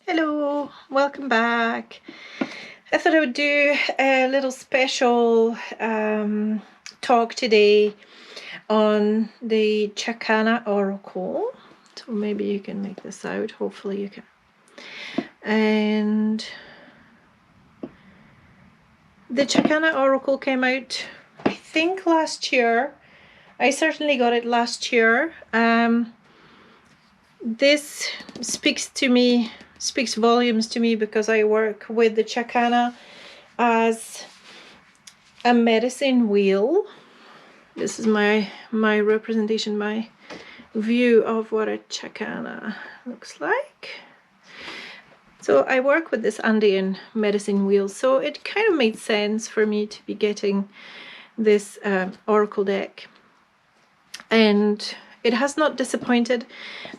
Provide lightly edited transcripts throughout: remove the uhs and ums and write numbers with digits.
Hello, welcome back. I thought I would do a little special talk today on the Chakana Oracle. So maybe you can make this out, hopefully you can. And the Chakana Oracle came out, I think, last year. I certainly got it last year. This speaks volumes to me because I work with the Chakana as a medicine wheel. This is my representation, my view of what a Chakana looks like. So I work with this Andean medicine wheel, so it kind of made sense for me to be getting this oracle deck, and it has not disappointed.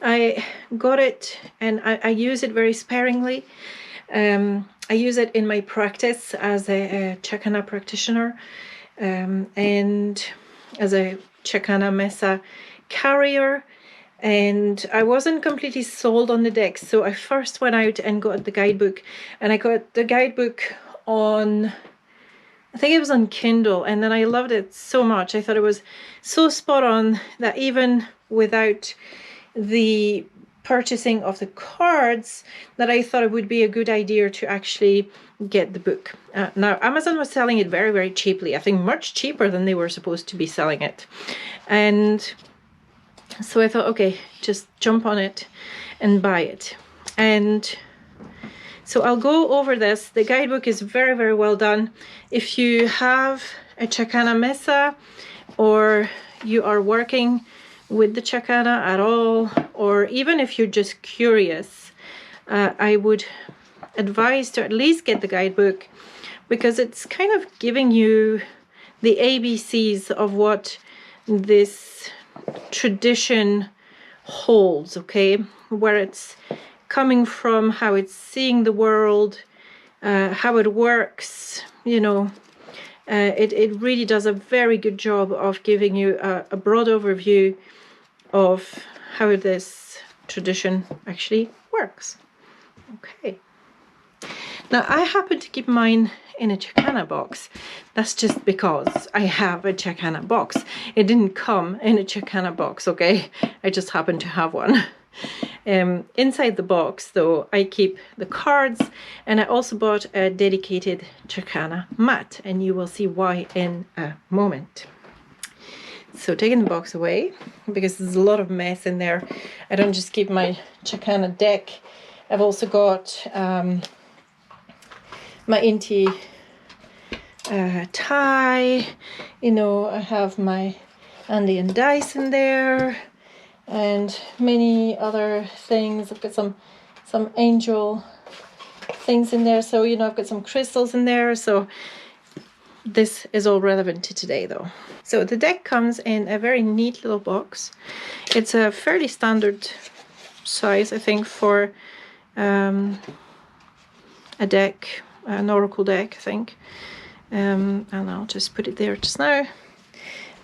I got it and I use it very sparingly. I use it in my practice as a Chakana practitioner and as a Chakana mesa carrier. And I wasn't completely sold on the deck, so I first went out and got the guidebook, and I got the guidebook on, I think it was on Kindle, and then I loved it so much. I thought it was so spot on that even without the purchasing of the cards, that I thought it would be a good idea to actually get the book. Now Amazon was selling it very, very cheaply. I think much cheaper than they were supposed to be selling it. And so I thought, okay, just jump on it and buy it. And so I'll go over this. The guidebook is very, very well done. If you have a Chakana mesa, or you are working with the Chakana at all, or even if you're just curious, I would advise to at least get the guidebook, because it's kind of giving you the ABCs of what this tradition holds, okay? Where it's coming from, how it's seeing the world, how it works, you know. It really does a very good job of giving you a broad overview of how this tradition actually works. Okay. Now I happen to keep mine in a Chakana box. That's just because I have a Chakana box. It didn't come in a Chakana box, okay? I just happen to have one. Inside the box, though, I keep the cards, and I also bought a dedicated Chakana mat, and you will see why in a moment. So taking the box away, because there's a lot of mess in there. I don't just keep my Chakana deck. I've also got my Inti tie, you know, I have my Andean dice in there, and many other things. I've got some angel things in there, so you know, I've got some crystals in there. So this is all relevant to today though. So the deck comes in a very neat little box. It's a fairly standard size, I think, for a deck, an oracle deck, I think. And I'll just put it there just now.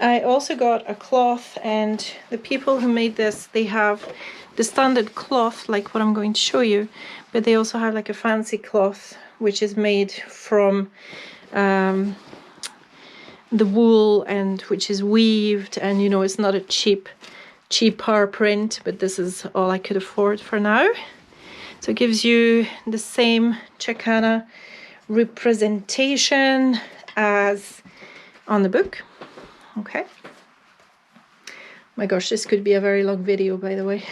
I also got a cloth, and the people who made this, they have the standard cloth like what I'm going to show you, but they also have like a fancy cloth which is made from the wool, and which is weaved, and you know, it's not a cheaper print, but this is all I could afford for now. So it gives you the same Chakana representation as on the book. Okay. My gosh, this could be a very long video, by the way.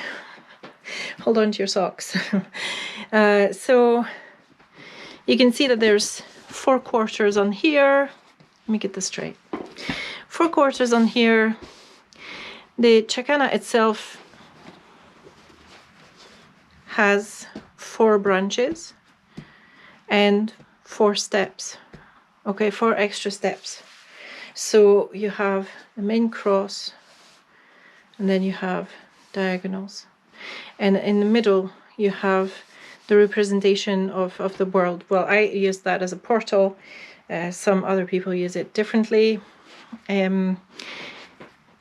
Hold on to your socks. So you can see that there's 4 quarters on here. Let me get this straight. 4 quarters on here. The Chakana itself has 4 branches and 4 steps. Okay, 4 extra steps. So you have the main cross, and then you have diagonals, and in the middle you have the representation of the world. Well, I use that as a portal. Some other people use it differently.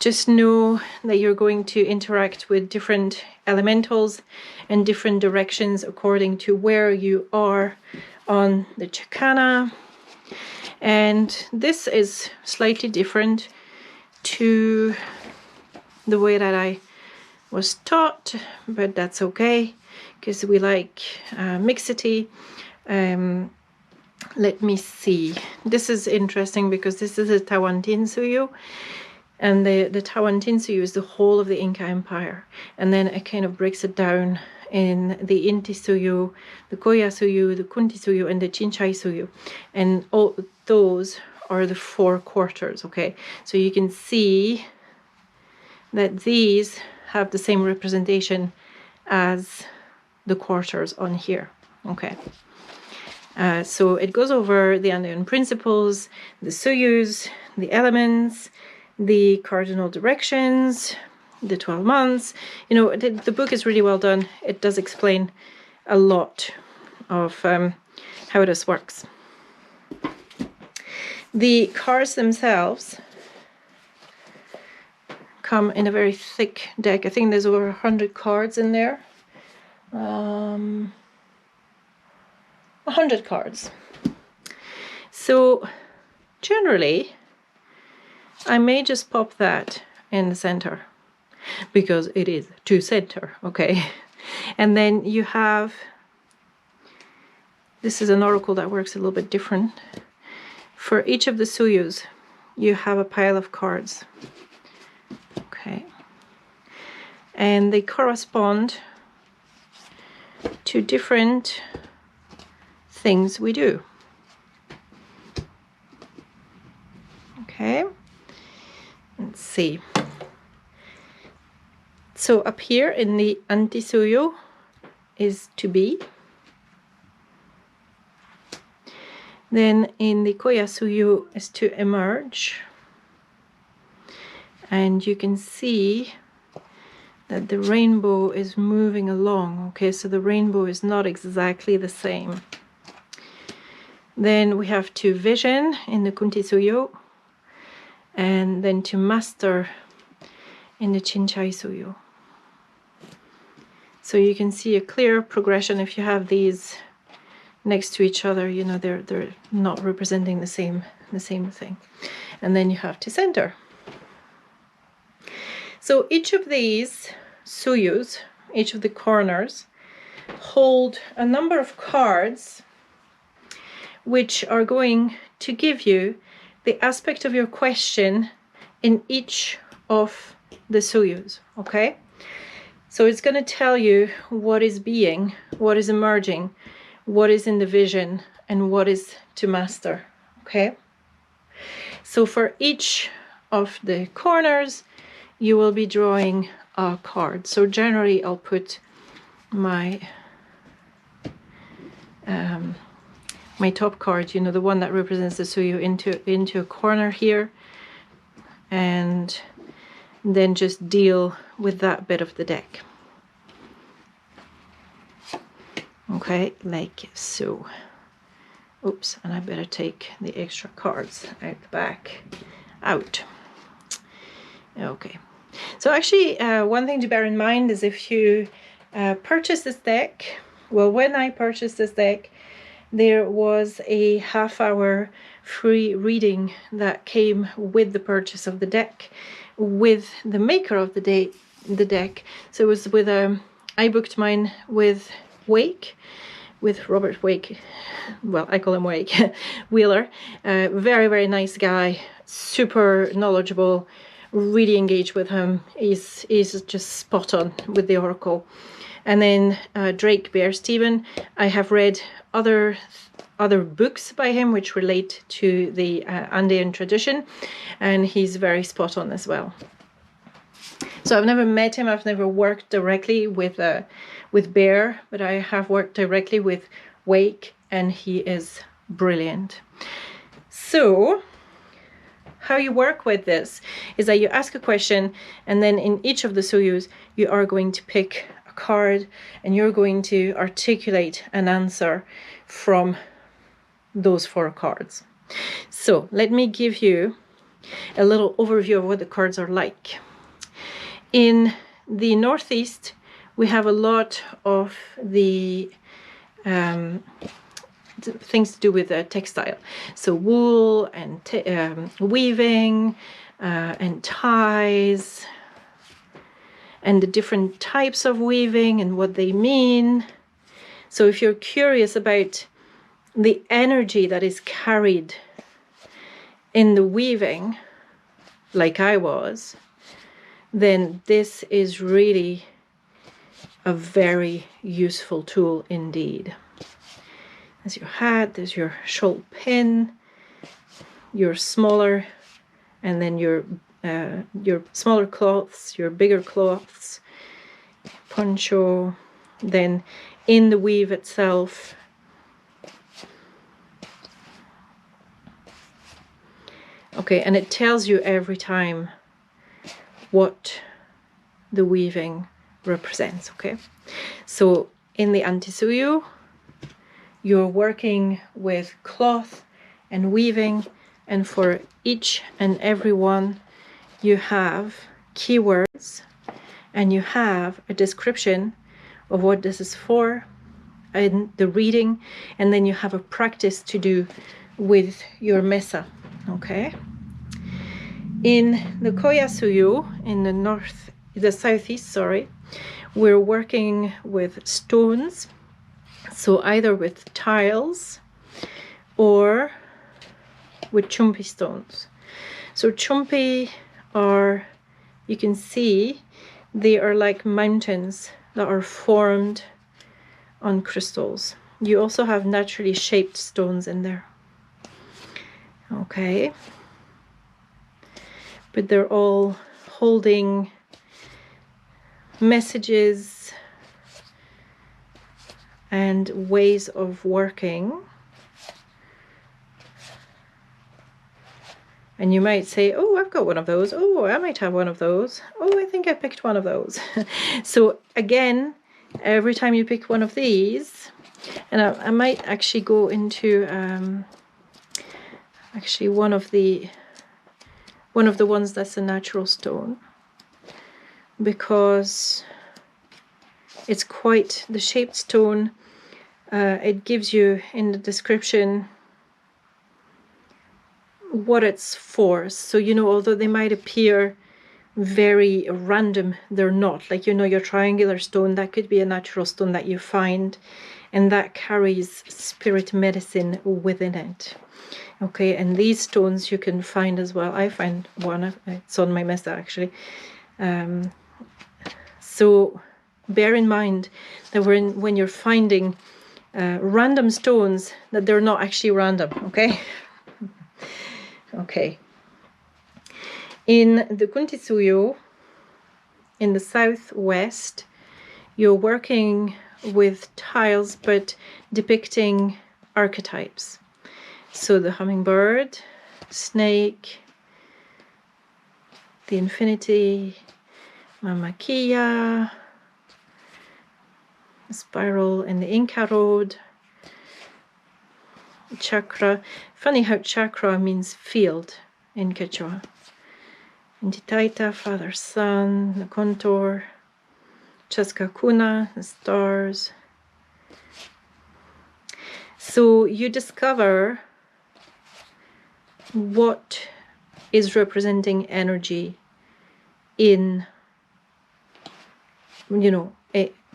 just know that you're going to interact with different elementals and different directions according to where you are on the Chakana. And this is slightly different to the way that I was taught, but that's okay because we like mixity. Let me see. This is interesting because this is a Antisoyu, and the Antisoyu is the whole of the Inca Empire, and then it kind of breaks it down in the Antisoyu, the Koyasuyu, the Kuntisoyu, and the Chinchaysoyu, and all those are the 4 quarters. Okay, so you can see that these have the same representation as the quarters on here. Okay. So it goes over the Andean principles, the Suyus, the elements, the cardinal directions, the 12 months. You know, the book is really well done. It does explain a lot of how this works. The cards themselves come in a very thick deck. I think there's over 100 cards in there. 100 cards. So generally I may just pop that in the center because it is to center. Okay, and then you have, this is an oracle that works a little bit different. For each of the Suyus you have a pile of cards. Okay, and they correspond to different things we do. Okay, let's see. So up here in the Antisoyu is to be. Then in the Koyasuyu is to emerge. And you can see that the rainbow is moving along. Okay, so the rainbow is not exactly the same. Then we have to vision in the Kuntisoyu, and then to master in the Chinchaysoyu. So you can see a clear progression. If you have these next to each other, you know, they're not representing the same thing. And then you have to center. So each of these Suyus, each of the corners, hold a number of cards which are going to give you the aspect of your question in each of the Suyus. Okay, so it's going to tell you what is being, what is emerging, what is in the vision, and what is to master. Okay, so for each of the corners you will be drawing a card. So generally I'll put my my top card, you know, the one that represents the Suyu, into a corner here, and then just deal with that bit of the deck. Okay, like so. Oops, and I better take the extra cards out the back out. Okay, so actually one thing to bear in mind is if you purchase this deck, well, when I purchased this deck, there was a half-hour free reading that came with the purchase of the deck, with the maker of the deck. So it was with I booked mine with Wake, with Robert Wake. Well, I call him Wake Wheeler. Very, very nice guy, super knowledgeable. Really engaged with him. He's just spot on with the oracle. And then Drake Bear Stephen, I have read other books by him which relate to the Andean tradition, and he's very spot on as well. So I've never met him, I've never worked directly with Bear, but I have worked directly with Wake, and he is brilliant. So how you work with this is that you ask a question, and then in each of the Suyus you are going to pick a card, and you're going to articulate an answer from those 4 cards. So let me give you a little overview of what the cards are like. In the Northeast, we have a lot of the things to do with textile. So wool and weaving and ties and the different types of weaving and what they mean. So if you're curious about the energy that is carried in the weaving, like I was, then this is really a very useful tool indeed. There's your hat, there's your shawl pin, your smaller, and then your smaller cloths, your bigger cloths, poncho, then in the weave itself. Okay, and it tells you every time what the weaving represents, okay? So in the Antisoyu, you're working with cloth and weaving, and for each and every one you have keywords and you have a description of what this is for and the reading, and then you have a practice to do with your mesa, okay? In the Koyasuyu, in the southeast, sorry, we're working with stones, so either with tiles or with chumpi stones. So chumpi are, you can see, they are like mountains that are formed on crystals. You also have naturally shaped stones in there. Okay. But they're all holding messages and ways of working. And you might say, oh, I've got one of those. Oh, I might have one of those. Oh, I think I picked one of those. So again, every time you pick one of these, and I might actually go into actually one of the ones that's a natural stone, because it's quite the shaped stone. It gives you in the description what it's for. So, you know, although they might appear very random, they're not. Like, you know, your triangular stone, that could be a natural stone that you find, and that carries spirit medicine within it. Okay, and these stones you can find as well. I find one, it's on my mesa actually. So bear in mind that when you're finding random stones, that they're not actually random, okay? Okay. In the Kunti-Suyo, in the southwest, you're working with tiles but depicting archetypes. So the hummingbird, snake, the infinity, Mama Kia, spiral in the Inca road, chakra. Funny how chakra means field in Quechua. Intitaita, father, son, the contour, Chaskakuna, the stars. So you discover what is representing energy in, you know,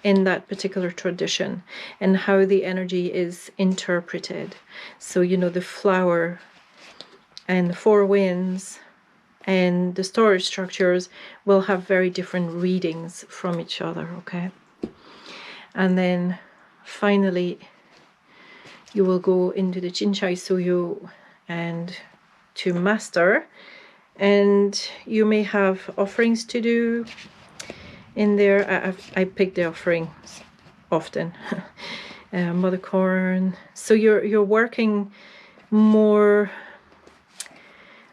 in that particular tradition, and how the energy is interpreted. So, you know, the flower and the four winds and the storage structures will have very different readings from each other, okay? And then finally you will go into the Chinchai-Suyu and to master, and you may have offerings to do in there. I pick the offerings often. Mother corn. So you're working more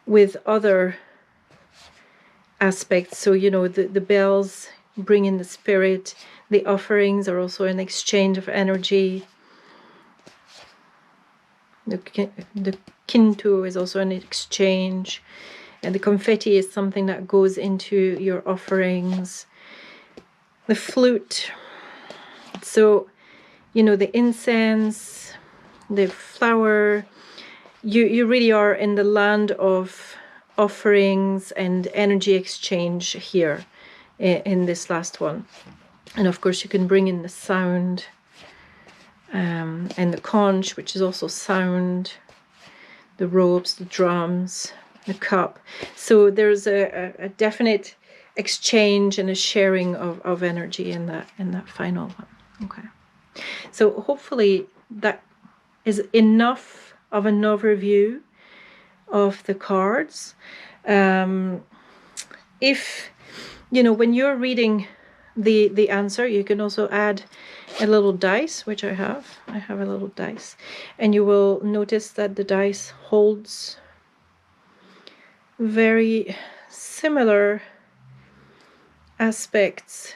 with other aspects. So, you know, the bells bring in the spirit. The offerings are also an exchange of energy. The Kintu is also an exchange. And the confetti is something that goes into your offerings. The flute. So, you know, the incense, the flower. You really are in the land of offerings and energy exchange here in this last one. And of course you can bring in the sound and the conch, which is also sound, the ropes, the drums, the cup. So there's a definite exchange and a sharing of energy in that final one. Okay, so hopefully that is enough of an overview of the cards. If you know, when you're reading the answer, you can also add a little dice, which I have a little dice, and you will notice that the dice holds very similar aspects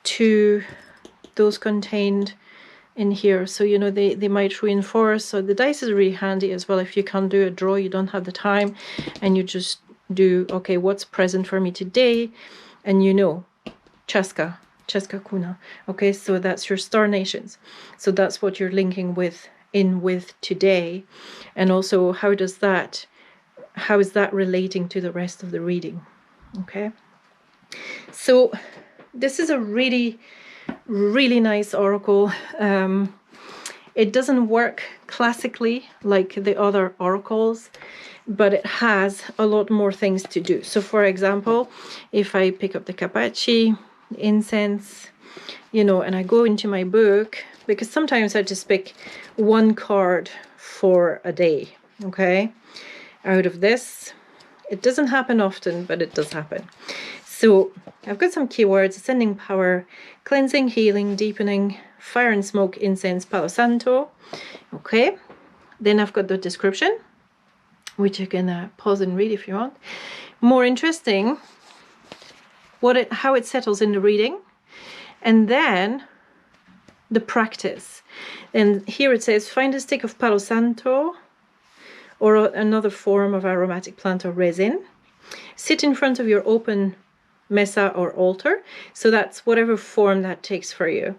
to those contained in here. So, you know, they might reinforce. So the dice is really handy as well. If you can't do a draw, you don't have the time, and you just do, okay, what's present for me today? And you know, Chaska Kuna. Okay, so that's your star nations. So that's what you're linking with today. And also, how is that relating to the rest of the reading? Okay, so this is a really nice oracle. It doesn't work classically like the other oracles, but it has a lot more things to do. So for example, if I pick up the Capaci incense, you know, and I go into my book, because sometimes I just pick one card for a day, okay, out of this. It doesn't happen often, but it does happen. So I've got some keywords: ascending power, cleansing, healing, deepening, fire and smoke, incense, Palo Santo. Okay, then I've got the description, which you can pause and read if you want. More interesting, how it settles in the reading, and then the practice. And here it says, find a stick of Palo Santo or another form of aromatic plant or resin. Sit in front of your open mesa or altar. So that's whatever form that takes for you.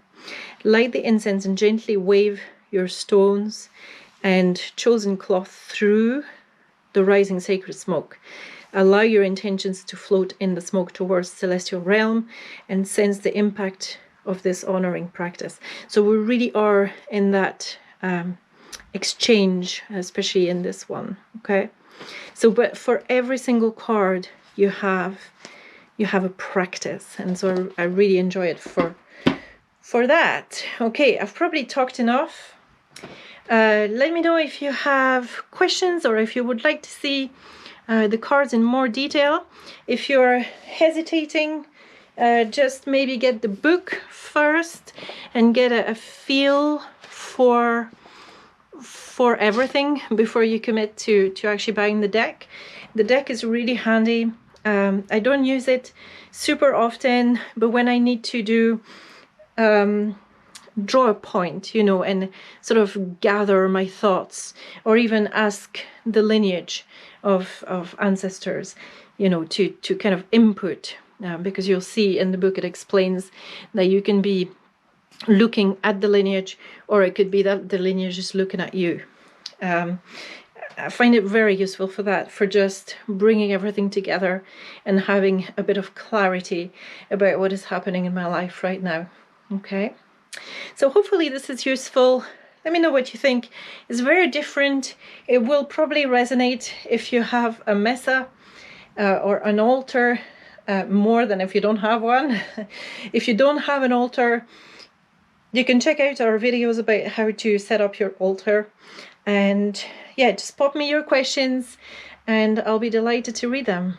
Light the incense and gently wave your stones and chosen cloth through the rising sacred smoke. Allow your intentions to float in the smoke towards the celestial realm and sense the impact of this honoring practice. So we really are in that exchange, especially in this one. Okay, so but for every single card you have a practice, and so I really enjoy it for that. Okay, I've probably talked enough. Let me know if you have questions or if you would like to see the cards in more detail. If you're hesitating, just maybe get the book first and get a feel for everything before you commit to actually buying the deck. The deck is really handy. I don't use it super often, but when I need to do draw a point, you know, and sort of gather my thoughts, or even ask the lineage of ancestors, you know, to kind of input, because you'll see in the book it explains that you can be looking at the lineage, or it could be that the lineage is looking at you. I find it very useful for that, for just bringing everything together and having a bit of clarity about what is happening in my life right now. Okay, so hopefully this is useful. Let me know what you think. It's very different. It will probably resonate if you have a mesa or an altar more than if you don't have one. If you don't have an altar, you can check out our videos about how to set up your altar. And yeah, just pop me your questions and I'll be delighted to read them.